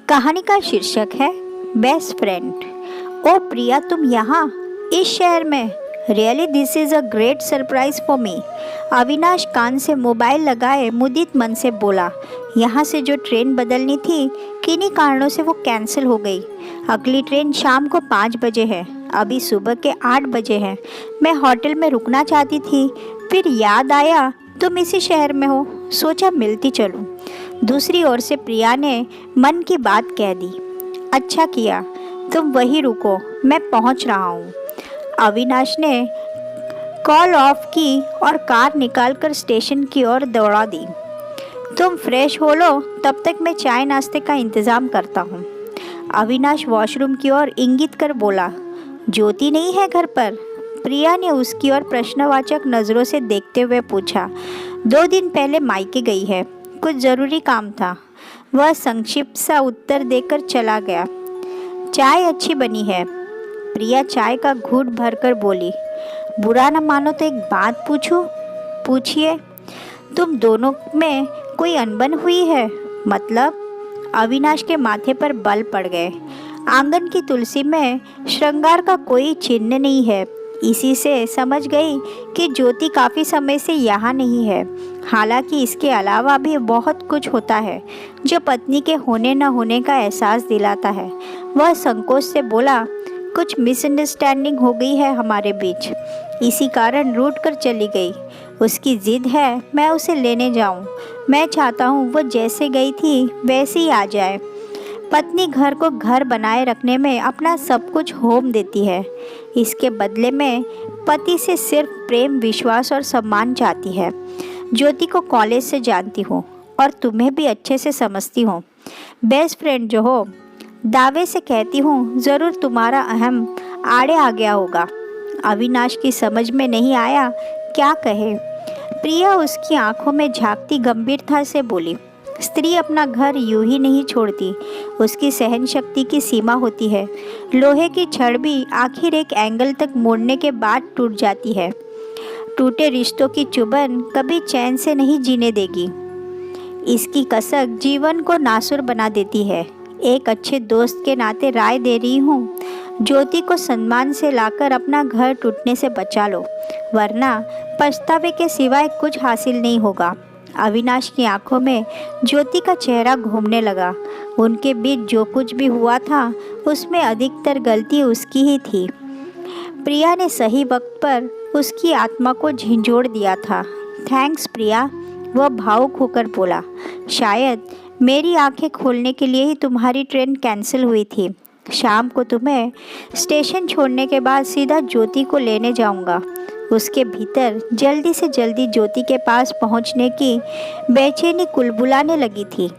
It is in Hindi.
कहानी का शीर्षक है बेस्ट फ्रेंड। ओ प्रिया, तुम यहाँ इस शहर में? Really this is a great surprise for me. Avinash कान से मोबाइल लगाए मुदित मन से बोला। यहाँ से जो ट्रेन बदलनी थी किन्हीं कारणों से वो कैंसिल हो गई। अगली ट्रेन शाम को 5 बजे है, अभी सुबह के 8 बजे हैं। मैं होटल में रुकना चाहती थी, फिर याद आया तुम इसी शहर में हो, सोचा मिलती चलूं। दूसरी ओर से प्रिया ने मन की बात कह दी। अच्छा किया, तुम वहीं रुको, मैं पहुंच रहा हूं। अविनाश ने कॉल ऑफ की और कार निकालकर स्टेशन की ओर दौड़ा दी। तुम फ्रेश हो लो, तब तक मैं चाय नाश्ते का इंतज़ाम करता हूँ। अविनाश वॉशरूम की ओर इंगित कर बोला। ज्योति नहीं है घर पर? प्रिया ने उसकी ओर प्रश्नवाचक नज़रों से देखते हुए पूछा। 2 दिन पहले मायके गई है, कुछ ज़रूरी काम था। वह संक्षिप्त सा उत्तर देकर चला गया। चाय अच्छी बनी है, प्रिया चाय का घूंट भरकर बोली। बुरा न मानो तो एक बात पूछूं? पूछिए। तुम दोनों में कोई अनबन हुई है? मतलब? अविनाश के माथे पर बल पड़ गए। आंगन की तुलसी में श्रृंगार का कोई चिन्ह नहीं है। इसी से समझ गई कि ज्योति काफ़ी समय से यहाँ नहीं है। हालांकि इसके अलावा भी बहुत कुछ होता है जो पत्नी के होने न होने का एहसास दिलाता है। वह संकोच से बोला, कुछ मिसअंडरस्टैंडिंग हो गई है हमारे बीच, इसी कारण रूठ कर चली गई। उसकी जिद है मैं उसे लेने जाऊं। मैं चाहता हूं वो जैसे गई थी वैसे ही आ जाए। पत्नी घर को घर बनाए रखने में अपना सब कुछ होम देती है। इसके बदले में पति से सिर्फ प्रेम, विश्वास और सम्मान चाहती है। ज्योति को कॉलेज से जानती हूँ और तुम्हें भी अच्छे से समझती हूँ। बेस्ट फ्रेंड जो हो, दावे से कहती हूँ ज़रूर तुम्हारा अहम आड़े आ गया होगा। अविनाश की समझ में नहीं आया क्या कहे। प्रिया उसकी आंखों में झांकती गंभीरता से बोली। स्त्री अपना घर यूं ही नहीं छोड़ती, उसकी सहन शक्ति की सीमा होती है। लोहे की छड़ भी आखिर एक एंगल तक मोड़ने के बाद टूट जाती है। टूटे रिश्तों की चुभन कभी चैन से नहीं जीने देगी। इसकी कसक जीवन को नासुर बना देती है। एक अच्छे दोस्त के नाते राय दे रही हूँ, ज्योति को सम्मान से लाकर अपना घर टूटने से बचा लो, वरना पछतावे के सिवाय कुछ हासिल नहीं होगा। अविनाश की आंखों में ज्योति का चेहरा घूमने लगा। उनके बीच जो कुछ भी हुआ था उसमें अधिकतर गलती उसकी ही थी। प्रिया ने सही वक्त पर उसकी आत्मा को झिंझोड़ दिया था। थैंक्स प्रिया, वह भावुक होकर बोला। शायद मेरी आंखें खोलने के लिए ही तुम्हारी ट्रेन कैंसिल हुई थी। शाम को तुम्हें स्टेशन छोड़ने के बाद सीधा ज्योति को लेने जाऊंगा। उसके भीतर जल्दी से जल्दी ज्योति के पास पहुंचने की बेचैनी कुलबुलाने लगी थी।